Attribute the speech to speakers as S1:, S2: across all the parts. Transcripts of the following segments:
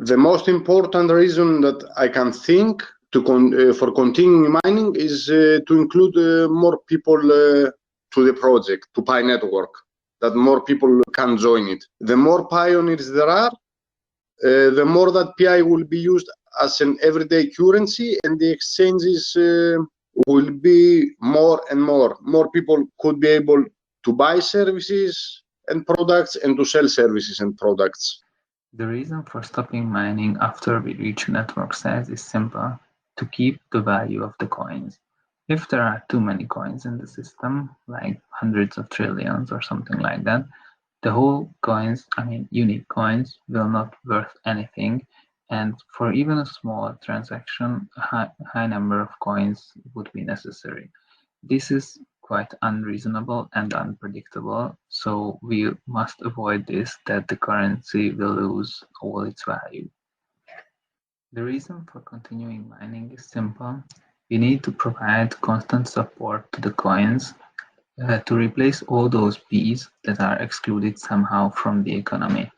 S1: The most important reason that I can think for continuing mining is to include more people to the project, to Pi network, that more people can join it. The more pioneers there are, the more that Pi will be used as an everyday currency, and the exchanges will be more and more. More people could be able to buy services and products and to sell services and products.
S2: The reason for stopping mining after we reach network size is simple: to keep the value of the coins. If there are too many coins in the system, like hundreds of trillions or something like that, the whole coins, unique coins, will not worth anything, and for even a small transaction, a high number of coins would be necessary. This is quite unreasonable and unpredictable, so we must avoid this, that the currency will lose all its value. The reason for continuing mining is simple: we need to provide constant support to the coins to replace all those P's that are excluded somehow from the economy.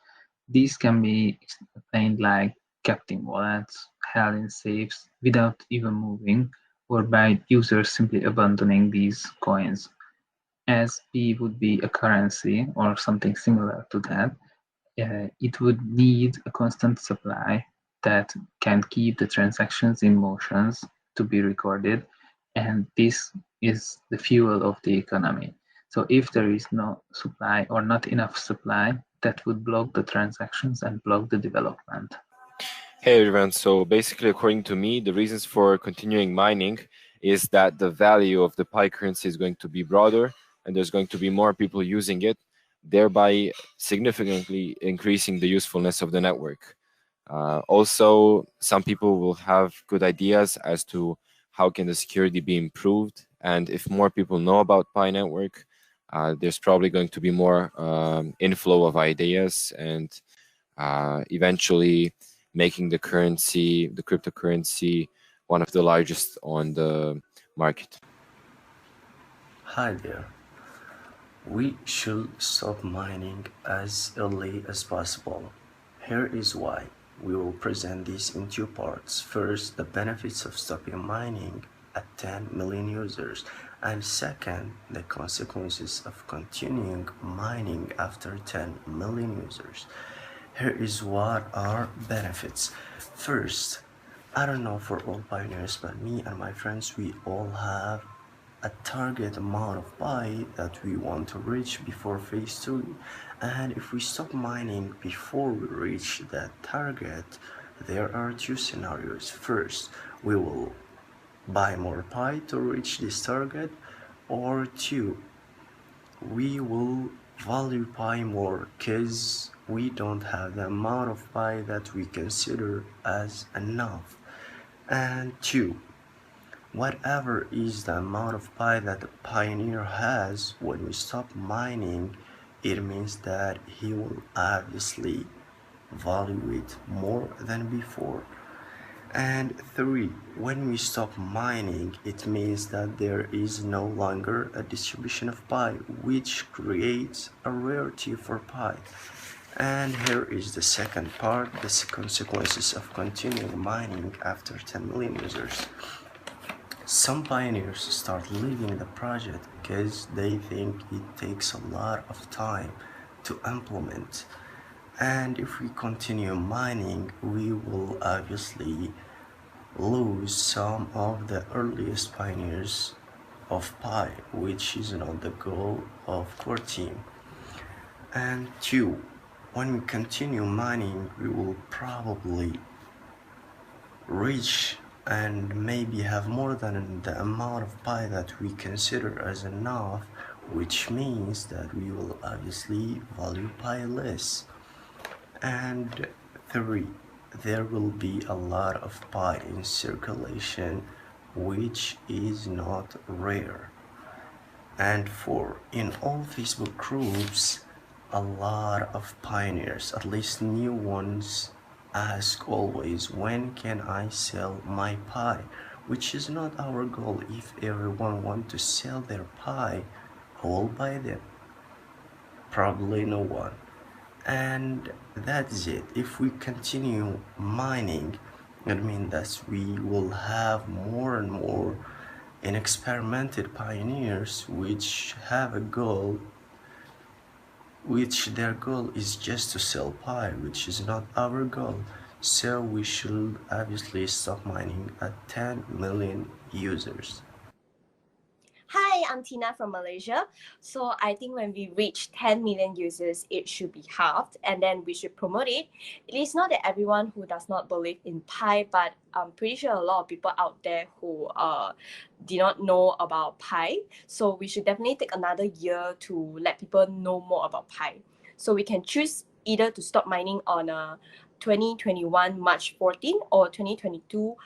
S2: These can be explained like kept in wallets, held in safes without even moving, or by users simply abandoning these coins. As P would be a currency or something similar to that, it would need a constant supply that can keep the transactions in motions to be recorded, and this is the fuel of the economy. So if there is no supply or not enough supply, that would block the transactions and block the development.
S3: Hey everyone, so basically according to me, the reasons for continuing mining is that the value of the Pi currency is going to be broader and there's going to be more people using it, thereby significantly increasing the usefulness of the network. Also, some people will have good ideas as to how can the security be improved, and if more people know about Pi network, there's probably going to be more inflow of ideas and eventually making the currency, the cryptocurrency, one of the largest on the market.
S4: Hi there. We should stop mining as early as possible. Here is why. We will present this in two parts. First, the benefits of stopping mining at 10 million users, and second, the consequences of continuing mining after 10 million users. Here is what are benefits. First, I don't know for all pioneers, but me and my friends, we all have a target amount of Pi that we want to reach before phase 2. And if we stop mining before we reach that target, there are two scenarios. First, we will buy more Pi to reach this target, or two, we will value Pi more because we don't have the amount of Pi that we consider as enough. And two, whatever is the amount of Pi that the pioneer has, when we stop mining, it means that he will obviously value it more than before. And three, when we stop mining, it means that there is no longer a distribution of Pi, which creates a rarity for Pi. And here is the second part, the consequences of continuing mining after 10 million users. Some pioneers start leaving the project because they think it takes a lot of time to implement. And if we continue mining, we will obviously lose some of the earliest pioneers of Pi, which is not the goal of core team. And two, when we continue mining, we will probably reach and maybe have more than the amount of Pi that we consider as enough, which means that we will obviously value Pi less. And three, there will be a lot of Pi in circulation, which is not rare. And four, in all Facebook groups, a lot of pioneers, at least new ones, ask always, when can I sell my Pi? Which is not our goal. If everyone wants to sell their Pi, who will buy them? Probably no one. And that's it. If we continue mining, it means that we will have more and more inexperimented pioneers which have a goal, which their goal is just to sell pi, which is not our goal. So we should obviously stop mining at 10 million users.
S5: Hi, I'm Tina from Malaysia. So I think when we reach 10 million users, it should be halved and then we should promote it. It is not that everyone who does not believe in pi, but I'm pretty sure a lot of people out there who do not know about pi. So we should definitely take another year to let people know more about pi. So we can choose either to stop mining on 2021 March 14 or 2022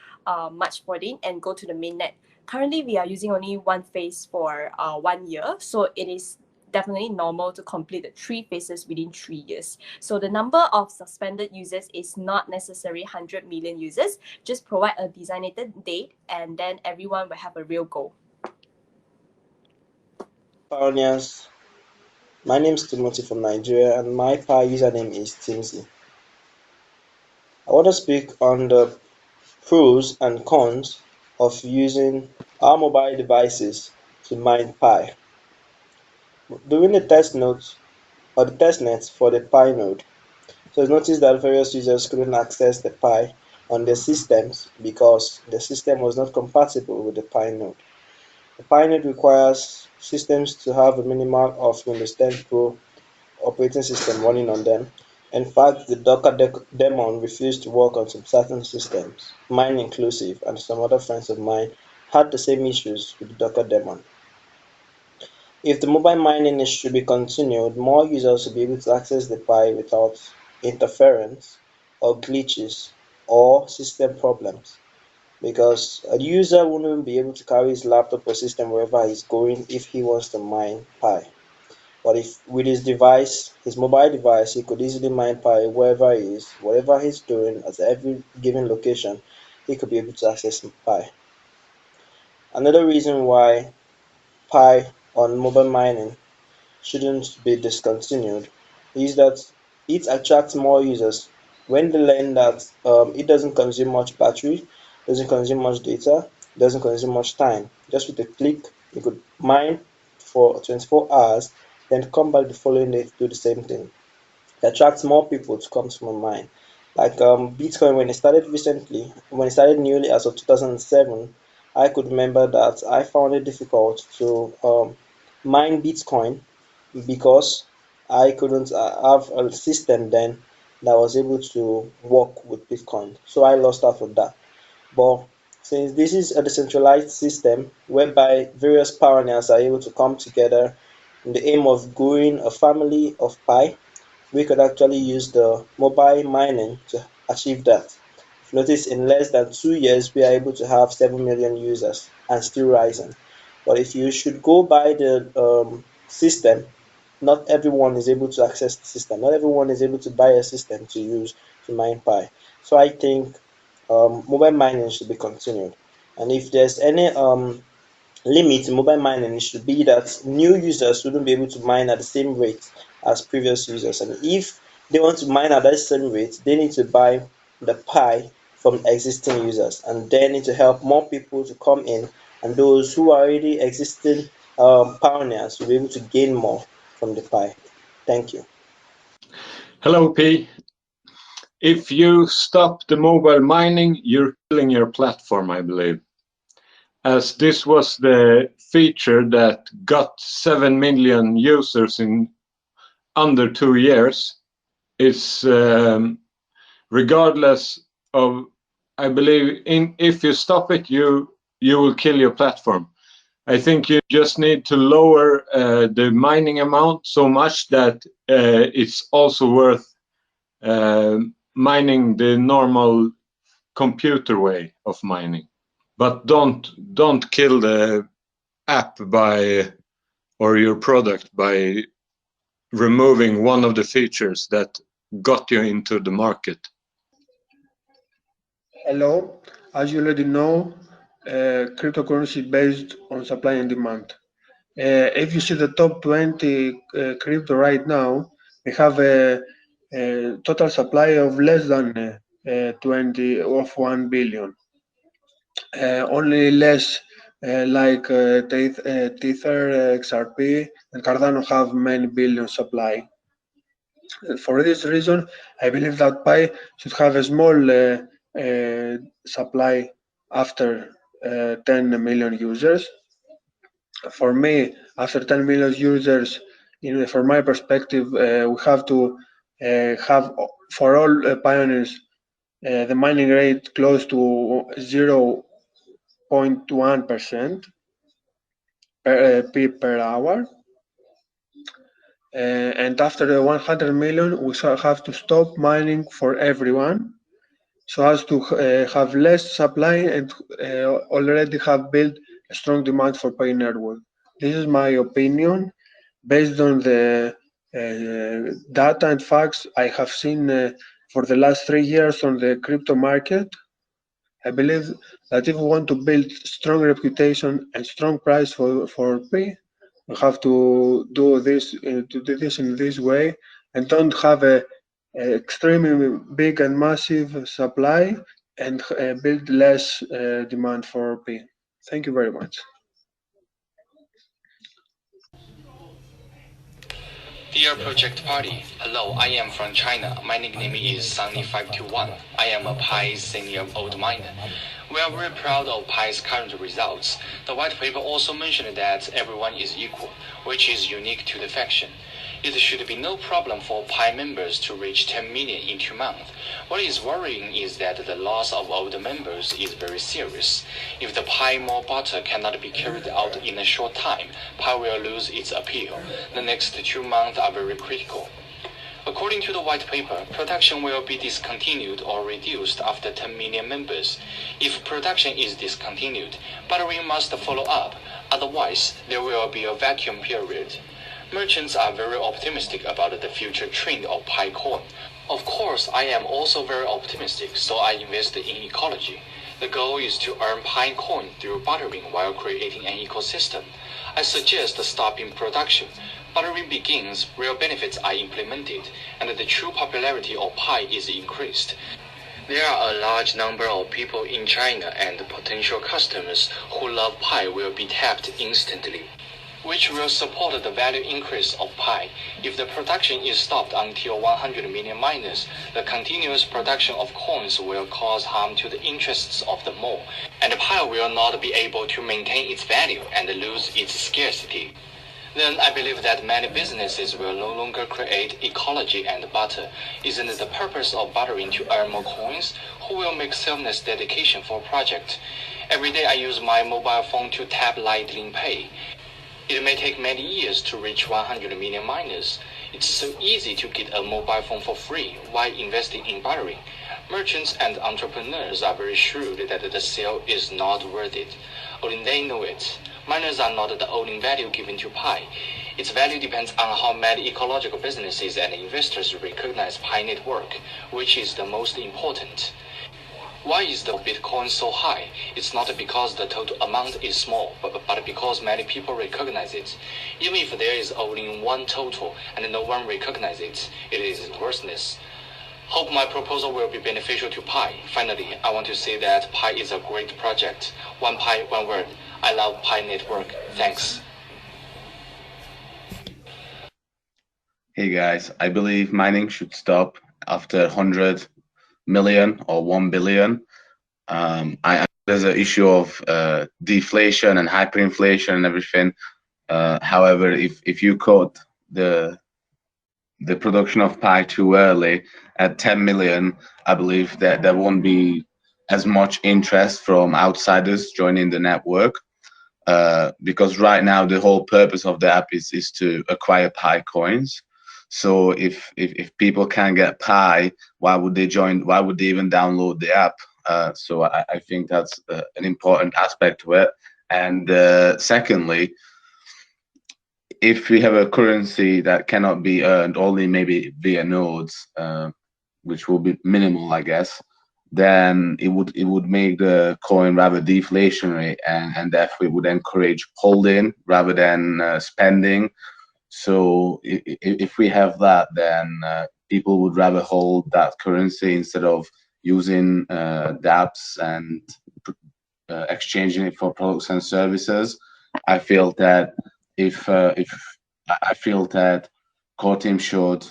S5: March 14 and go to the mainnet. Currently, we are using only one phase for 1 year, so it is definitely normal to complete the 3 phases within 3 years. So the number of suspended users is not necessarily 100 million users. Just provide a designated date and then everyone will have a real goal.
S6: Pioneers, my name is Timothy from Nigeria and my Pi username is Timsy. I want to speak on the pros and cons of using our mobile devices to mine Pi. During the test note or the testnet for the Pi node, so it's noticed that various users couldn't access the Pi on their systems because the system was not compatible with the Pi node. The Pi node requires systems to have a minimum of Windows 10 Pro operating system running on them. In fact, the Docker daemon refused to work on some certain systems, mine inclusive, and some other friends of mine had the same issues with the Docker daemon. If the mobile mining should be continued, more users will be able to access the Pi without interference or glitches or system problems, because a user wouldn't be able to carry his laptop or system wherever he's going if he wants to mine Pi. But if with his device, his mobile device, he could easily mine Pi wherever he is, whatever he's doing at every given location, he could be able to access Pi. Another reason why Pi on mobile mining shouldn't be discontinued is that it attracts more users when they learn that it doesn't consume much battery, doesn't consume much data, doesn't consume much time. Just with a click, you could mine for 24 hours, then come back the following day to do the same thing. It attracts more people to come to my mind. Like Bitcoin, when it started recently, when it started newly as of 2007, I could remember that I found it difficult to mine Bitcoin because I couldn't have a system then that was able to work with Bitcoin. So I lost out on that. But since this is a decentralized system whereby various pioneers are able to come together in the aim of growing a family of Pi, we could actually use the mobile mining to achieve that. If you notice, in less than 2 years, we are able to have 7 million users and still rising. But if you should go by the system, not everyone is able to access the system. Not everyone is able to buy a system to use to mine Pi. So I think mobile mining should be continued. And if there's any limit in mobile mining, it should be that new users wouldn't be able to mine at the same rate as previous users. And if they want to mine at that same rate, they need to buy the Pi from existing users, and they need to help more people to come in, and those who are already existing pioneers will be able to gain more from the Pi. Thank you.
S7: Hello, P. If you stop the mobile mining, you're killing your platform, I believe. As this was the feature that got 7 million users in under 2 years, it's regardless of, I believe, if you stop it, you will kill your platform. I think you just need to lower the mining amount so much that it's also worth mining the normal computer way of mining. But don't kill the app by or your product by removing one of the features that got you into the market.
S8: Hello, as you already know, cryptocurrency is based on supply and demand. If you see the top 20 crypto right now, they have a total supply of less than 1 billion. Only less like Tether, XRP, and Cardano have many billion supply. For this reason, I believe that Pi should have a small supply after 10 million users. For me, after 10 million users, from my perspective, we have to have for all pioneers the mining rate close to 0.1% per hour. And after the 100 million, we have to stop mining for everyone, so as to have less supply and already have built a strong demand for Pi network. This is my opinion based on the data and facts I have seen for the last 3 years on the crypto market. I believe that if we want to build strong reputation and strong price for Pi, we have to do this in this way and don't have a extremely big and massive supply and build less demand for Pi. Thank you very much.
S9: Dear Project Party, hello, I am from China. My nickname is Sunny521. I am a Pi senior old miner. We are very proud of Pi's current results. The white paper also mentioned that everyone is equal, which is unique to the faction. It should be no problem for Pi members to reach 10 million in 2 months. What is worrying is that the loss of old members is very serious. If the Pi more butter cannot be carried out in a short time, Pi will lose its appeal. The next 2 months are very critical. According to the white paper, production will be discontinued or reduced after 10 million members. If production is discontinued, battery must follow up, otherwise there will be a vacuum period. Merchants are very optimistic about the future trend of Pi coin. Of course, I am also very optimistic, so I invest in ecology. The goal is to earn Pi coin through bartering while creating an ecosystem. I suggest stopping production. Bartering begins, real benefits are implemented, and the true popularity of Pi is increased. There are a large number of people in China, and potential customers who love Pi will be tapped instantly, which will support the value increase of Pi. If the production is stopped until 100 million miners, the continuous production of coins will cause harm to the interests of the more, and Pi will not be able to maintain its value and lose its scarcity. Then I believe that many businesses will no longer create ecology and butter. Isn't it the purpose of bartering to earn more coins? Who will make selfless dedication for a project? Every day I use my mobile phone to tap Lightning Pay. It may take many years to reach 100 million miners. It's so easy to get a mobile phone for free while investing in bartering. Merchants and entrepreneurs are very shrewd that the sale is not worth it. Only they know it. Miners are not the only value given to Pi. Its value depends on how many ecological businesses and investors recognize Pi network, which is the most important. Why is the Bitcoin so high? It's not because the total amount is small, but because many people recognize it. Even if there is only one total and no one recognizes it, it is worthless. Hope my proposal will be beneficial to Pi. Finally, I want to say that Pi is a great project. One Pi, one word. I love Pi network. Thanks.
S10: Hey guys, I believe mining should stop after 100 million or 1 billion. There's an issue of deflation and hyperinflation and everything. However, if you cut the production of Pi too early at 10 million, I believe that there won't be as much interest from outsiders joining the network. Because right now the whole purpose of the app is to acquire Pi coins. So if people can't get Pi, why would they join? Why would they even download the app? So I think that's an important aspect to it. And secondly, if we have a currency that cannot be earned only maybe via nodes, which will be minimal, I guess, then it would make the coin rather deflationary, and therefore it would encourage holding rather than spending. So if we have that, then people would rather hold that currency instead of using dApps and exchanging it for products and services. I feel that if I feel that core team should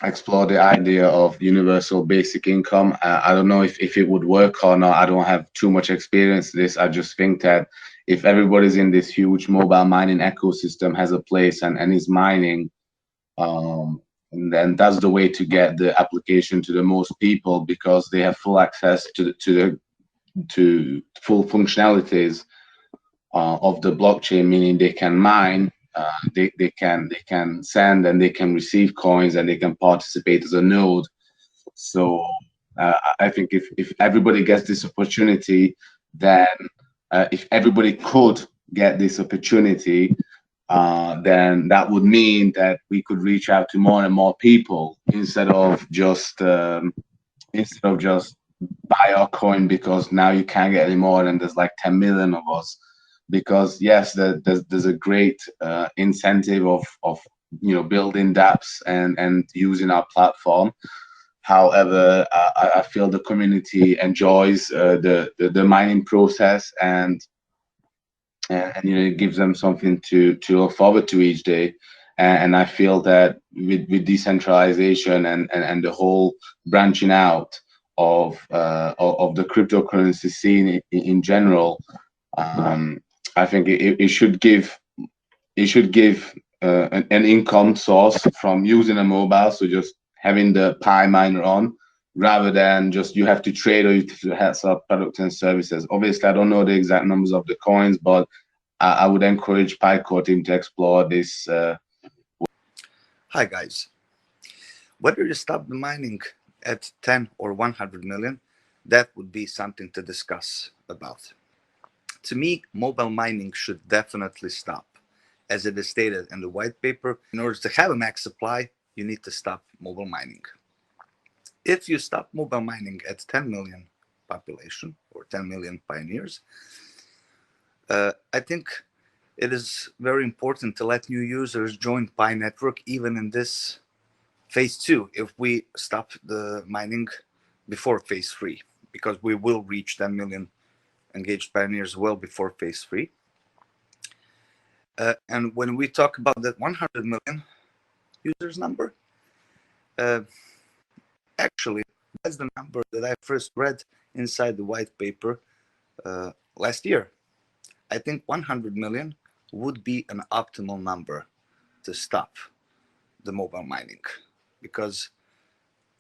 S10: explore the idea of universal basic income. I don't know if it would work or not. I don't have too much experience in this. I just think that if everybody's in this huge mobile mining ecosystem has a place and is mining, then that's the way to get the application to the most people, because they have full access to full functionalities of the blockchain, meaning they can mine, they can send and they can receive coins, and they can participate as a node. So I think if everybody gets this opportunity, then if everybody could get this opportunity, then that would mean that we could reach out to more and more people instead of just buy our coin because now you can't get any more and there's like 10 million of us. Because yes, there's a great incentive of building dApps and using our platform. However, I feel the community enjoys the mining process, and it gives them something to look forward to each day. And I feel that with decentralization and the whole branching out of the cryptocurrency scene in general, I think it should give an income source from using a mobile, so just having the Pi miner on, rather than just you have to trade or you have to sell products and services. Obviously, I don't know the exact numbers of the coins, but I would encourage Pi core team to explore this.
S11: Hi guys. Whether you stop the mining at 10 or 100 million, that would be something to discuss about. To me, mobile mining should definitely stop. As it is stated in the white paper, in order to have a max supply, you need to stop mobile mining. If you stop mobile mining at 10 million population or 10 million pioneers, I think it is very important to let new users join Pi network even in this phase 2 if we stop the mining before phase 3, because we will reach 10 million engaged pioneers well before phase 3. And when we talk about that 100 million users number, actually that's the number that I first read inside the white paper last year. I think 100 million would be an optimal number to stop the mobile mining, because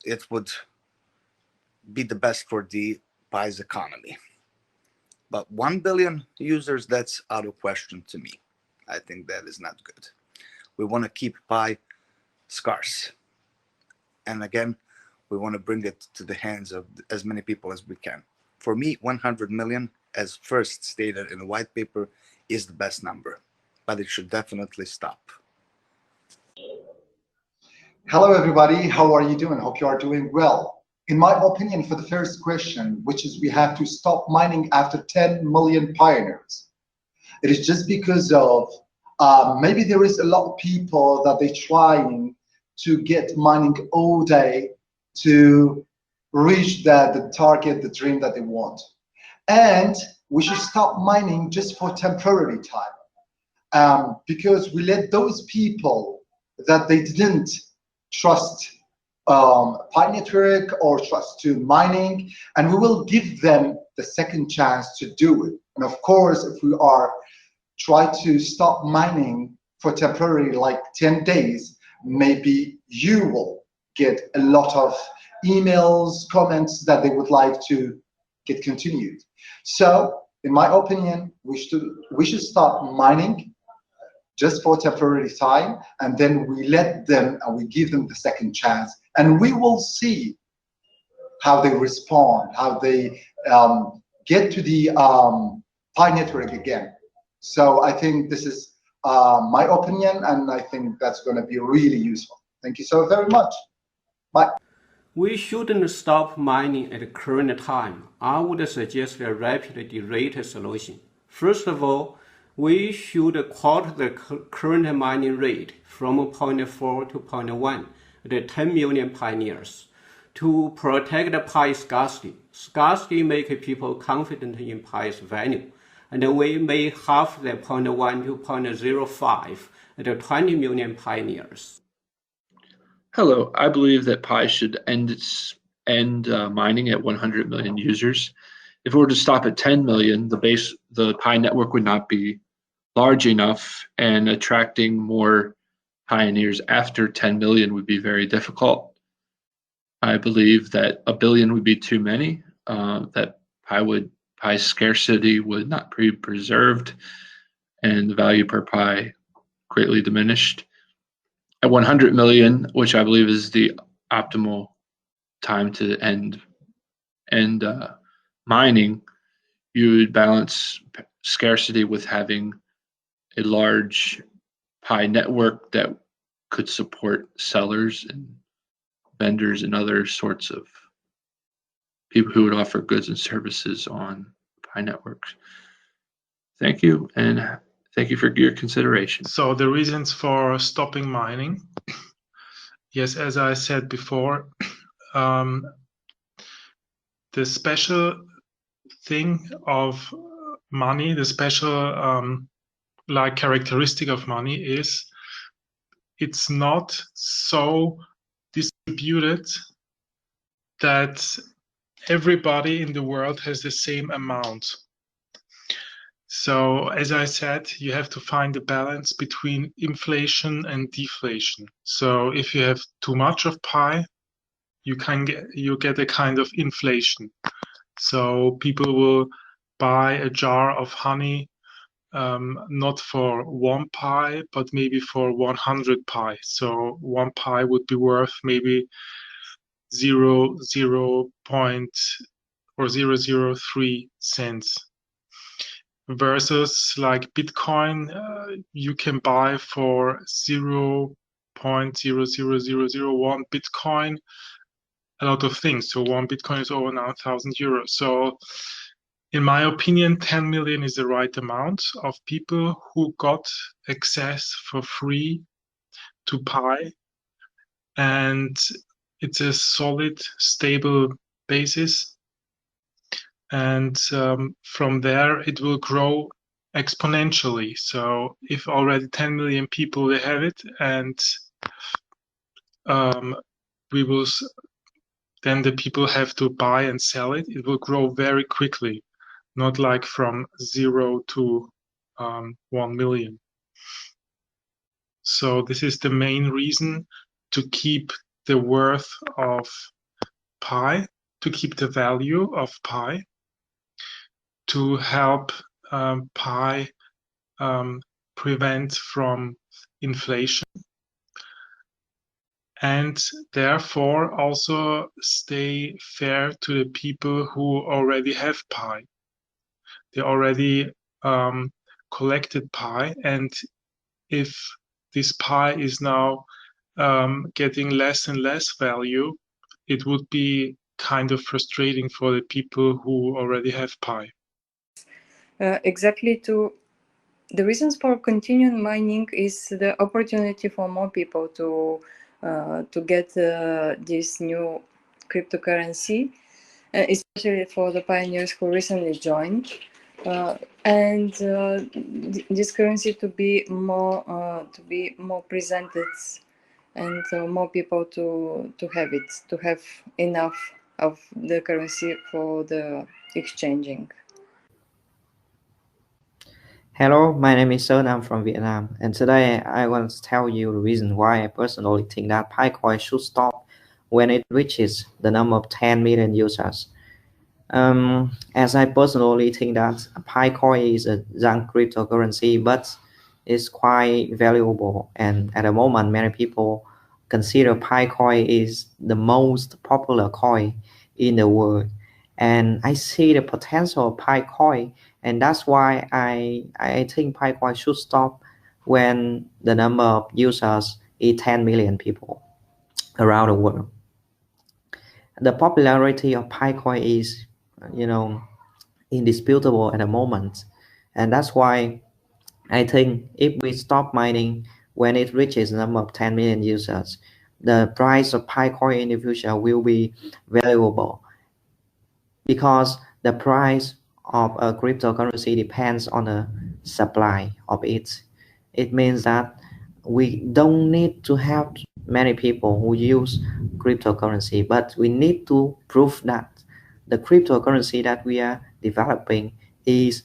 S11: it would be the best for the Pi's economy. But 1 billion users, that's out of question to me. I think that is not good. We want to keep Pi scarce. And again, we want to bring it to the hands of as many people as we can. For me, 100 million, as first stated in the white paper, is the best number, but it should definitely stop.
S12: Hello, everybody. How are you doing? Hope you are doing well. In my opinion, for the first question, which is we have to stop mining after 10 million pioneers, it is just because of maybe there is a lot of people that they're trying to get mining all day to reach the target, the dream that they want. And we should stop mining just for temporary time, because we let those people that they didn't trust Pi network or trust to mining, and we will give them the second chance to do it. And of course, if we are try to stop mining for temporary, like 10 days, maybe you will get a lot of emails, comments that they would like to get continued. So in my opinion, we should stop mining just for temporary time, and then we let them and we give them the second chance, and we will see how they respond, how they get to the Pi network again. So I think this is my opinion, and I think that's going to be really useful. Thank you so very much. Bye.
S13: We shouldn't stop mining at the current time. I would suggest a rapidly rated solution. First of all, we should quarter the current mining rate from 0.4 to 0.1 the 10 million pioneers. To protect the pi scarcity, scarcity makes people confident in pi's value, and we may halve the 0.1 to 0.05 at the 20 million pioneers.
S14: Hello, I believe that Pi should end mining at 100 million users. If it were to stop at 10 million, the Pi network would not be large enough, and attracting more pioneers after 10 million would be very difficult. I believe that a billion would be too many, that Pi's scarcity would not be preserved, and the value per Pi greatly diminished. At 100 million, which I believe is the optimal time to end mining, you would balance scarcity with having a large Pi network that could support sellers and vendors and other sorts of people who would offer goods and services on Pi networks. Thank you, and thank you for your consideration.
S15: So the reasons for stopping mining. Yes, as I said before, the special thing of money, the special characteristic of money is it's not so distributed that everybody in the world has the same amount. So as I said, you have to find a balance between inflation and deflation. So if you have too much of Pi, you get a kind of inflation. So people will buy a jar of honey not for 1 Pi, but maybe for 100 Pi. So 1 Pi would be worth maybe 0.003 cents. Versus like Bitcoin, you can buy for 0.00001 Bitcoin a lot of things. So 1 Bitcoin is over now 1,000 euros. So in my opinion, 10 million is the right amount of people who got access for free to Pi, and it's a solid, stable basis. And from there, it will grow exponentially. So if already 10 million people they have it, and then the people have to buy and sell it, it will grow very quickly. Not like from 0 to 1 million. So this is the main reason to keep the worth of Pi, to keep the value of Pi, to help Pi prevent from inflation, and therefore also stay fair to the people who already have Pi. They already collected Pi, and if this Pi is now getting less and less value, it would be kind of frustrating for the people who already have Pi.
S16: Exactly. The reasons for continuing mining is the opportunity for more people to get this new cryptocurrency, especially for the pioneers who recently joined, and this currency to be more presented, and more people to have it, to have enough of the currency for the exchanging.
S17: Hello, my name is Sơn. I'm from Vietnam, and today I want to tell you the reason why I personally think that PiCoin should stop when it reaches the number of 10 million users. As I personally think that PiCoin is a young cryptocurrency, but it's quite valuable, and at the moment many people consider PiCoin is the most popular coin in the world, and I see the potential of PiCoin, and that's why I think PiCoin should stop when the number of users is 10 million people around the world. The popularity of PiCoin is, indisputable at the moment, and that's why I think if we stop mining when it reaches the number of 10 million users, the price of Pi coin in the future will be valuable, because the price of a cryptocurrency depends on the supply of it. It means that we don't need to have many people who use cryptocurrency, but we need to prove that the cryptocurrency that we are developing is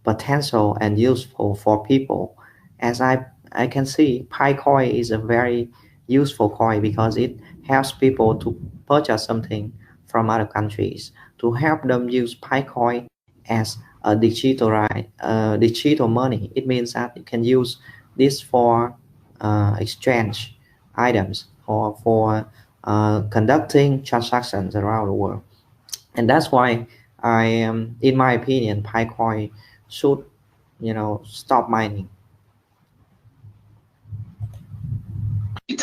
S17: potential and useful for people. As I can see, Pi coin is a very useful coin because it helps people to purchase something from other countries, to help them use Pi coin as a digital money. It means that you can use this for exchange items or for conducting transactions around the world. And that's why in my opinion, Pi coin should, stop mining.
S14: It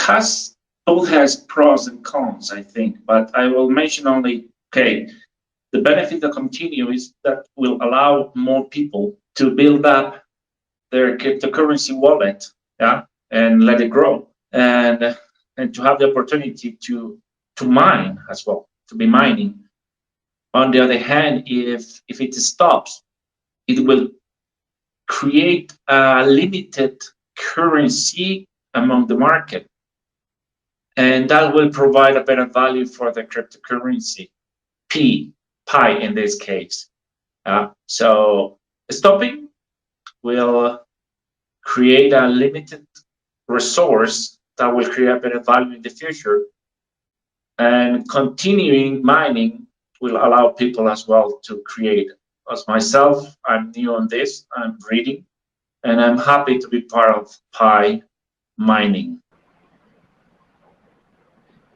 S14: both has pros and cons, I think, but I will mention only, the benefit of continue is that will allow more people to build up their cryptocurrency wallet, and let it grow, and to have the opportunity to mine as well, to be mining. On the other hand, if it stops, it will create a limited currency among the market, and that will provide a better value for the cryptocurrency, Pi in this case. So stopping will create a limited resource that will create better value in the future, and continuing mining will allow people as well to create. As myself, I'm new on this, I'm reading, and I'm happy to be part of Pi mining.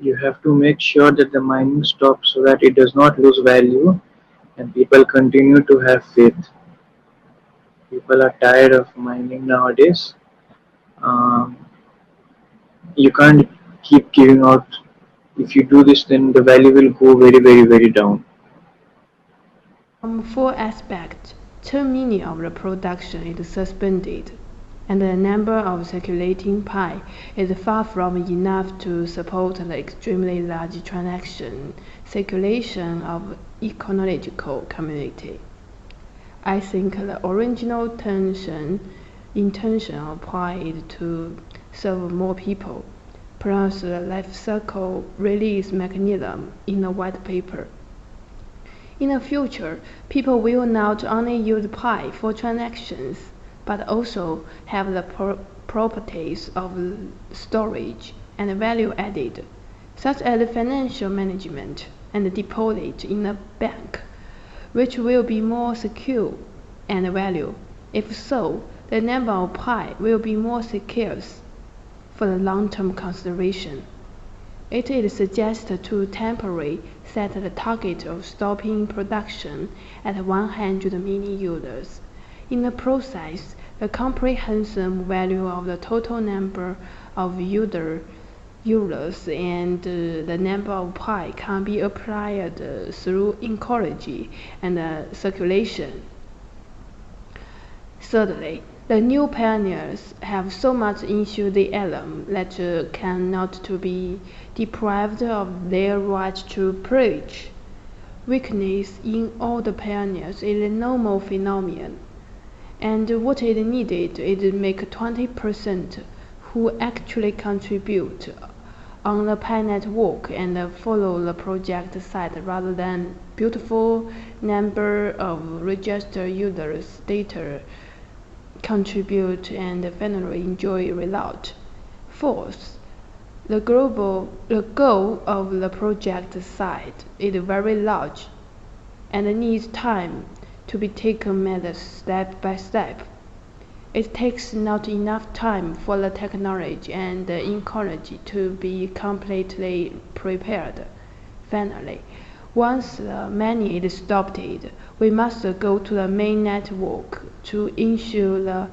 S2: You have to make sure that the mining stops so that it does not lose value and people continue to have faith. People are tired of mining nowadays. You can't keep giving out. If you do this, then the value will go very, very, very down.
S18: From 4 aspects, 10 million of the production is suspended, and the number of circulating Pi is far from enough to support the extremely large transaction circulation of ecological community. I think the original intention of Pi is to serve more people, plus the life cycle release mechanism in the white paper. In the future, people will not only use Pi for transactions, but also have the properties of storage and value added, such as financial management and deposit in a bank, which will be more secure and value. If so, the number of Pi will be more scarce for the long-term consideration. It is suggested to temporarily set the target of stopping production at 100 million users. In the process, the comprehensive value of the total number of users and the number of Pi can be applied through ecology and circulation. Thirdly, the new pioneers have so much enthusiasm that cannot to be deprived of their right to preach. Weakness in all the pioneers is a normal phenomenon, and what is needed is to make 20% who actually contribute on the Pi network and follow the project site rather than beautiful number of registered users data contribute and finally enjoy result. Fourth, the goal of the project site is very large and needs time to be taken measures step by step. It takes not enough time for the technology and the ecology to be completely prepared. Finally, once the money is stopped, we must go to the main network to ensure the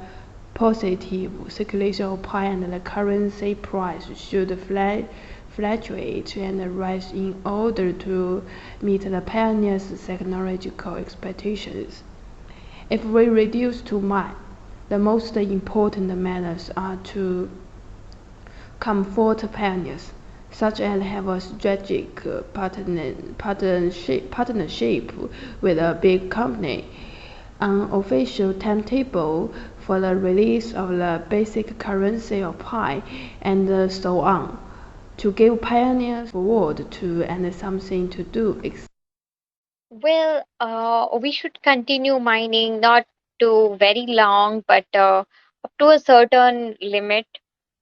S18: positive circulation of Pi, and the currency price should fluctuate and rise in order to meet the pioneers' technological expectations. If we reduce to mine, the most important matters are to comfort pioneers, such as have a strategic partnership with a big company, an official timetable for the release of the basic currency of Pi, and so on, to give pioneers forward to and something to do.
S19: Well, we should continue mining, not to very long, but up to a certain limit,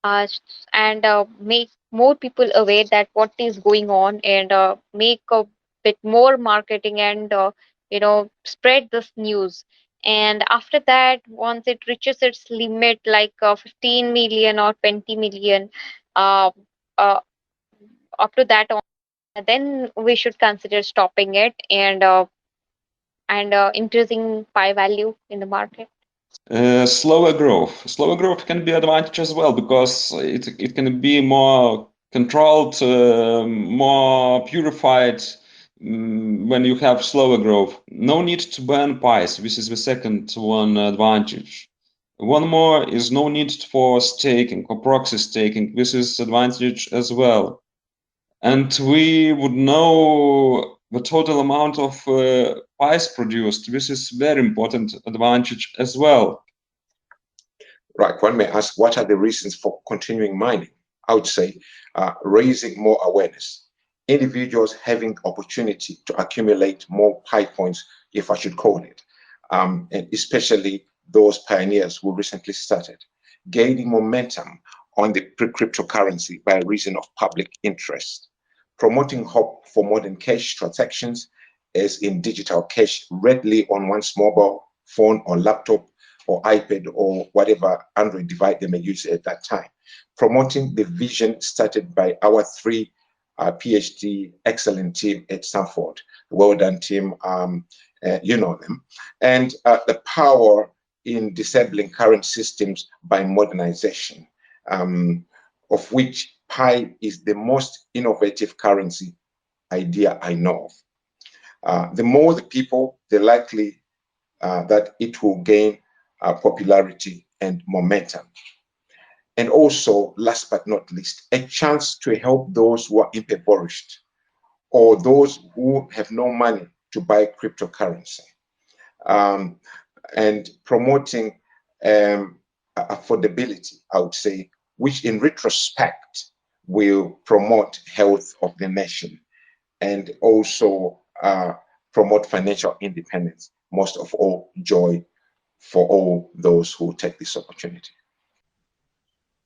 S19: and make more people aware that what is going on, and make a bit more marketing, and spread this news. And after that, once it reaches its limit, like 15 million or 20 million, uh, uh, up to that on, then we should consider stopping it, and increasing pi value in the market.
S20: Slower growth. Slower growth can be advantage as well, because it can be more controlled, more purified when you have slower growth. No need to burn pies. This is the second one advantage. One more is no need for staking or proxy staking. This is advantage as well. And we would know the total amount of pies produced. This is very important advantage as well.
S21: Right, one may ask, what are the reasons for continuing mining? I would say raising more awareness. Individuals having the opportunity to accumulate more pi points, if I should call it, and especially those pioneers who recently started. Gaining momentum on the cryptocurrency by reason of public interest. Promoting hope for modern cash transactions, as in digital cash readily on one's mobile phone or laptop or iPad or whatever Android device they may use at that time. Promoting the vision started by our three PhD excellent team at Stanford. Well done, team. You know them. And the power in disabling current systems by modernization, of which Pi is the most innovative currency idea I know of. The more the people, the likely that it will gain popularity and momentum. And also, last but not least, a chance to help those who are impoverished or those who have no money to buy cryptocurrency, and promoting affordability, I would say, which in retrospect will promote health of the nation and also promote financial independence, most of all, joy for all those who take this opportunity.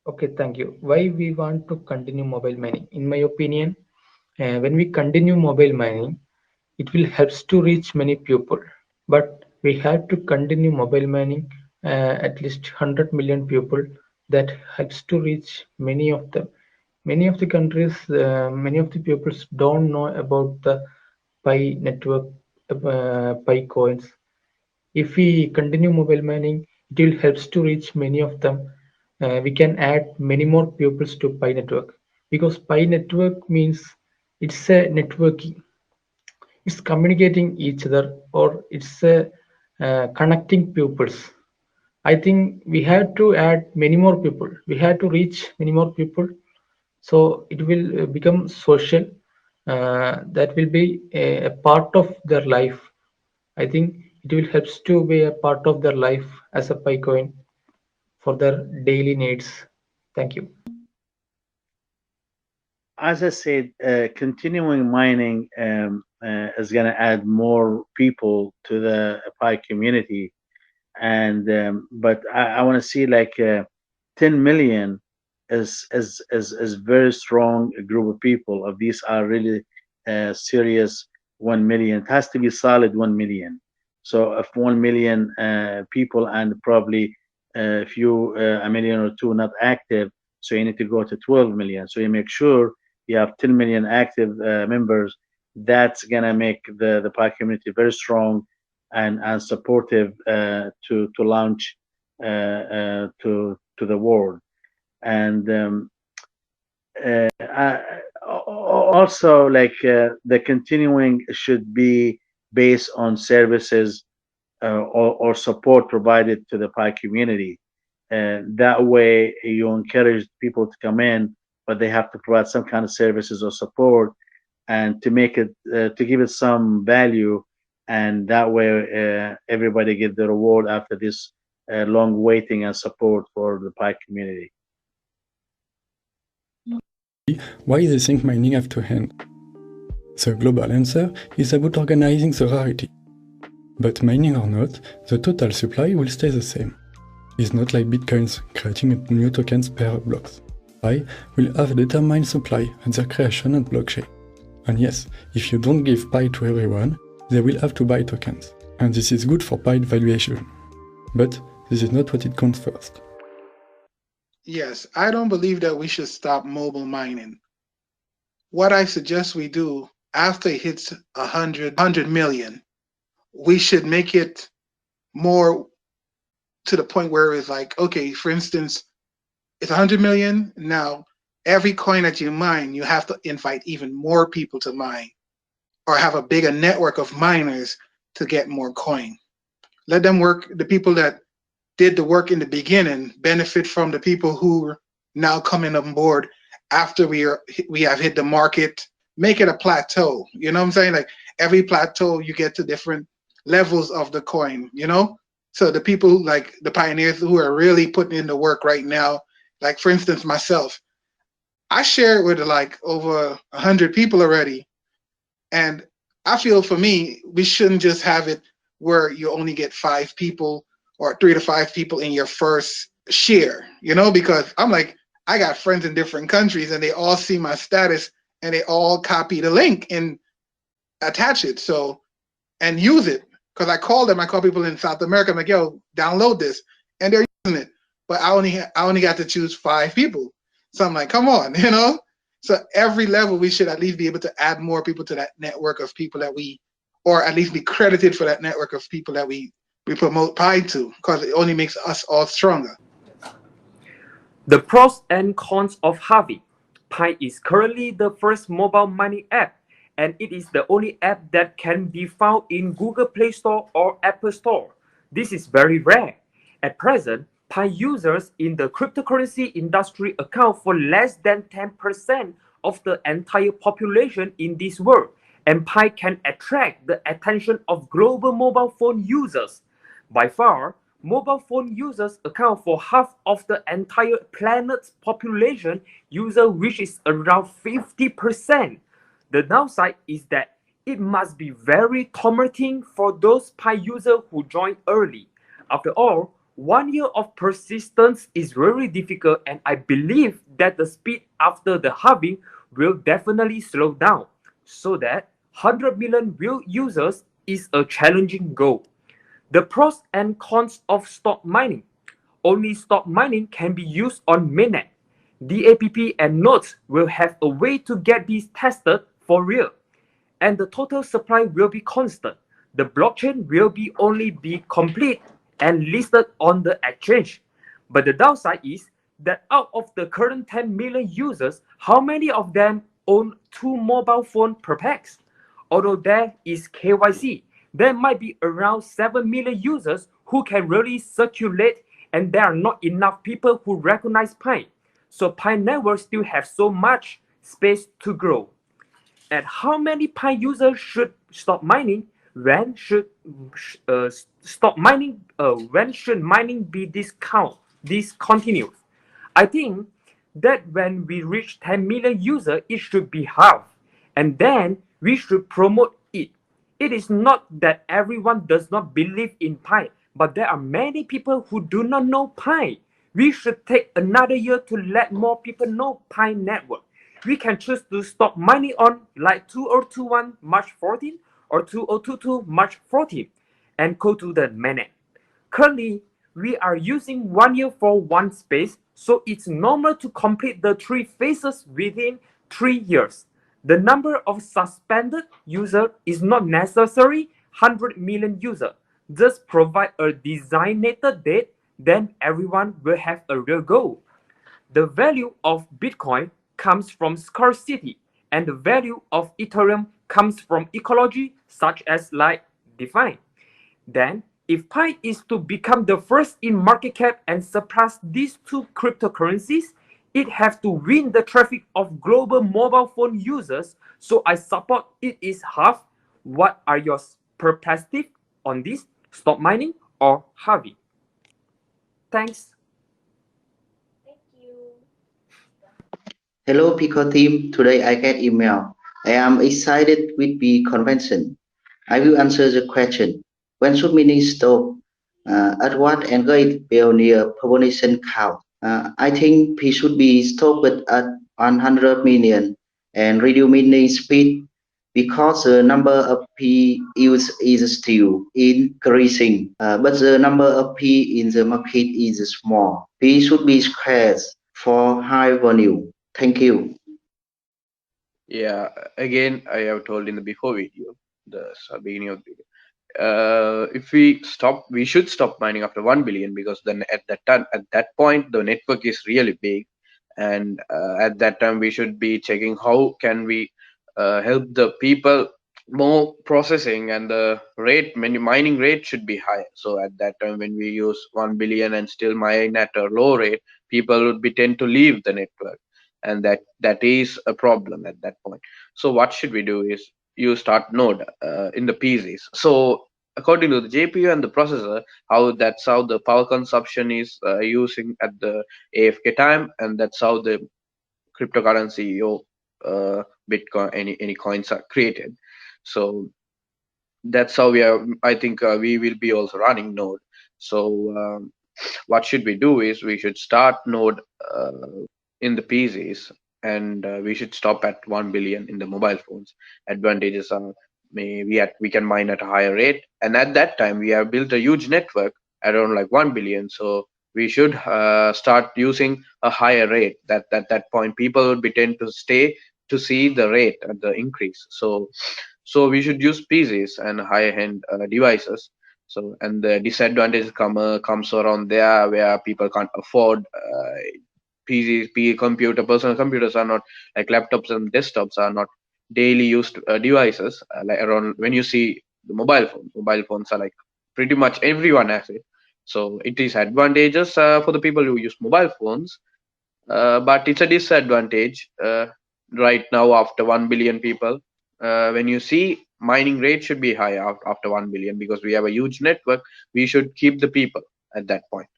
S2: Okay, thank you. Why we want to continue mobile mining? In my opinion, when we continue mobile mining, it will helps to reach many people. But we have to continue mobile mining at least 100 million people. That helps to reach many of them. Many of the countries, many of the peoples don't know about the Pi network, Pi coins. If we continue mobile mining, it will helps to reach many of them. We can add many more pupils to Pi network, because Pi network means it's a networking, it's communicating each other, or it's a connecting pupils. I think we have to add many more people. We have to reach many more people, so it will become social. That will be a part of their life. I think it will helps to be a part of their life as a Pi coin for their daily needs. Thank you.
S22: As I said, continuing mining is going to add more people to the Pi community, and but I want to see like 10 million is very strong group of people. Of these are really serious 1 million. It has to be solid 1 million. So if 1 million people and probably a few a million or two not active, so you need to go to 12 million. So you make sure you have 10 million active members. That's gonna make the Pi community very strong and supportive to launch to the world. And also, like the continuing should be based on services or support provided to the Pi community. That way, you encourage people to come in but they have to provide some kind of services or support, and to make it to give it some value, and that way everybody get the reward after this long waiting and support for the Pi community.
S1: Why they think mining have to end? The global answer is about organizing the rarity. But mining or not, the total supply will stay the same. It's not like bitcoins creating new tokens per blocks. Pi will have a determined supply and their creation on blockchain. And yes, if you don't give Pi to everyone, they will have to buy tokens. And this is good for Pi valuation. But this is not what it counts first.
S3: Yes, I don't believe that we should stop mobile mining. What I suggest we do after it hits 100 million, we should make it more to the point where it's like, okay, for instance, it's 100 million. Now, every coin that you mine, you have to invite even more people to mine, or have a bigger network of miners to get more coin. Let them work, the people that did the work in the beginning benefit from the people who are now coming on board after we have hit the market. Make it a plateau, you know what I'm saying? Like every plateau you get to different levels of the coin, you know? So the people like the pioneers who are really putting in the work right now, like for instance myself, I share it with like over 100 people already. And I feel for me, we shouldn't just have it where you only get 5 people or 3 to 5 people in your first share, you know, because I'm like, I got friends in different countries and they all see my status and they all copy the link and attach it. So, and use it. Because I call people in South America, I'm like, yo, download this. And they're using it. But I only got to choose 5 people. So I'm like, come on, you know? So every level we should at least be able to add more people to that network of people that we, or at least be credited for that network of people that we promote Pi to, because it only makes us all stronger.
S23: The pros and cons of halving. Pi is currently the first mobile mining app, and it is the only app that can be found in Google Play Store or Apple Store. This is very rare. At present, Pi users in the cryptocurrency industry account for less than 10% of the entire population in this world, and Pi can attract the attention of global mobile phone users. By far, mobile phone users account for half of the entire planet's population user, which is around 50%. The downside is that it must be very tormenting for those Pi users who join early. After all, 1 year of persistence is very difficult, and I believe that the speed after the halving will definitely slow down, so that 100 million real users is a challenging goal. The pros and cons of stock mining. Only stock mining can be used on mainnet. DAPP and nodes will have a way to get these tested for real. And the total supply will be constant. The blockchain will only be complete and listed on the exchange. But the downside is that out of the current 10 million users, how many of them own 2 mobile phones per pax? Although there is KYC, there might be around 7 million users who can really circulate, and there are not enough people who recognize Pi. So Pi network still have so much space to grow. And how many Pi users should stop mining? When should stop mining? When should mining be discontinued? I think that when we reach 10 million users, it should be halved, and then we should promote it. It is not that everyone does not believe in Pi, but there are many people who do not know Pi. We should take another year to let more people know Pi network. We can choose to stop mining on like 2021 March 14 or 2022 March 14 and go to the mainnet. Currently, we are using 1 year for one space, so it's normal to complete the 3 phases within 3 years. The number of suspended users is not necessarily 100 million users. Just provide a designated date, then everyone will have a real goal. The value of Bitcoin comes from scarcity, and the value of Ethereum comes from ecology, such as like define. Then, if Pi is to become the first in market cap and surpass these 2 cryptocurrencies, it has to win the traffic of global mobile phone users, so I support it is half. What are your perspectives on this? Stop mining or Harvey? Thanks.
S4: Hello, Pico team. Today I get email. I am excited with the convention. I will answer the question. When should mining stop? At what angle it will near population count? I think P should be stopped at 100 million and reduce mining speed because the number of P used is still increasing, but the number of P in the market is small. P should be scarce for high volume. Thank you.
S5: Yeah, again, I have told in the before video, the beginning of the video. If we should stop mining after 1 billion, because then at that point the network is really big, and at that time we should be checking how can we help the people more processing, and the mining rate should be higher. So at that time when we use 1 billion and still mine at a low rate, people would be tend to leave the network, and that is a problem at that point. So what should we do is you start node in the PCs. So according to the GPU and the processor, that's how the power consumption is using at the AFK time, and that's how the cryptocurrency or Bitcoin, any coins are created. So that's how I think we will be also running node. So what should we do is we should start node in the PCs, and we should stop at 1 billion in the mobile phones. Advantages are maybe we can mine at a higher rate, and at that time we have built a huge network around like 1 billion. So we should start using a higher rate. That point people would be tend to stay to see the rate at the increase. So we should use PCs and higher end devices. So, and the disadvantage comes around there where people can't afford PCs, personal computers are not like laptops, and desktops are not daily used devices. Like around when you see the mobile phones are like pretty much everyone has it. So it is advantageous for the people who use mobile phones, but it's a disadvantage right now after 1 billion people. When you see mining rate should be high after 1 billion, because we have a huge network. We should keep the people at that point.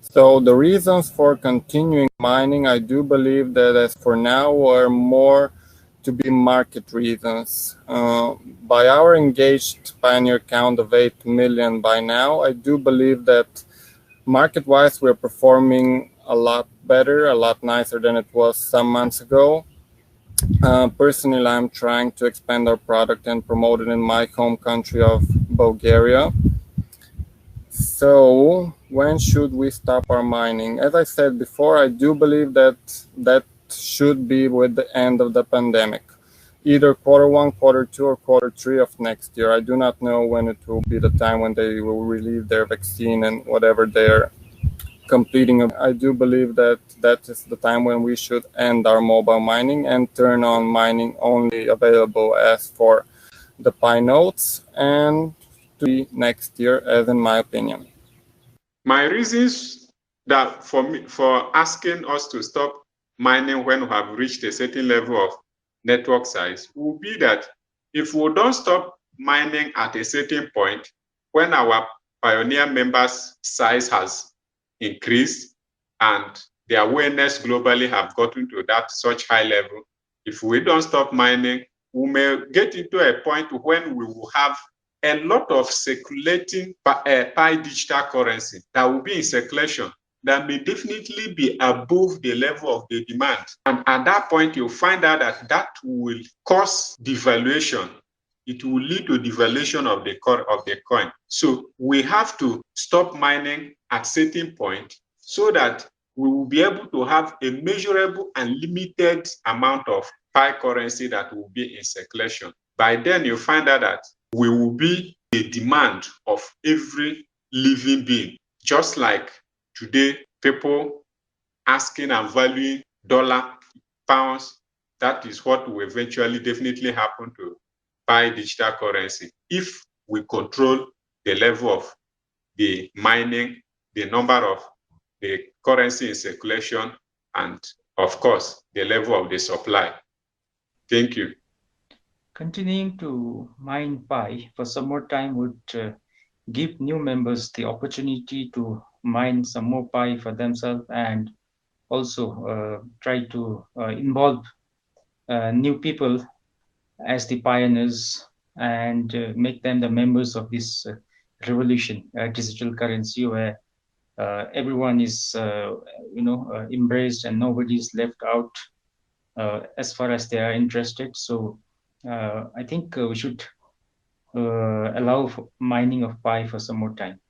S6: So the reasons for continuing mining, I do believe that as for now are more to be market reasons. By our engaged pioneer count of 8 million by now, I do believe that market-wise we're performing a lot better, a lot nicer than it was some months ago. Personally, I'm trying to expand our product and promote it in my home country of Bulgaria. So when should we stop our mining? As I said before, I do believe that should be with the end of the pandemic, either Q1, Q2, or Q3 of next year. I do not know when it will be the time when they will release their vaccine and whatever they're completing. I do believe that is the time when we should end our mobile mining and turn on mining only available as for the Pi nodes, and to be next year, as in my opinion.
S21: My reasons that for asking us to stop mining when we have reached a certain level of network size will be that if we don't stop mining at a certain point, when our pioneer members' size has increased and the awareness globally have gotten to that such high level, if we don't stop mining, we may get into a point when we will have a lot of circulating Pi digital currency that will be in circulation that may definitely be above the level of the demand. And at that point, you'll find out that will cause devaluation. It will lead to devaluation of the coin. So we have to stop mining at certain point so that we will be able to have a measurable and limited amount of Pi currency that will be in circulation. By then, you'll find out that we will be the demand of every living being. Just like today, people asking and valuing dollar, pounds, that is what will eventually definitely happen to Pi digital currency if we control the level of the mining, the number of the currency in circulation,
S7: and of course, the level of the supply. Thank you.
S8: Continuing to mine Pi for some more time would give new members the opportunity to mine some more Pi for themselves, and also try to involve new people as the pioneers, and make them the members of this revolution, digital currency, where everyone is embraced and nobody is left out as far as they are interested. So I think we should allow mining of Pi for some more time.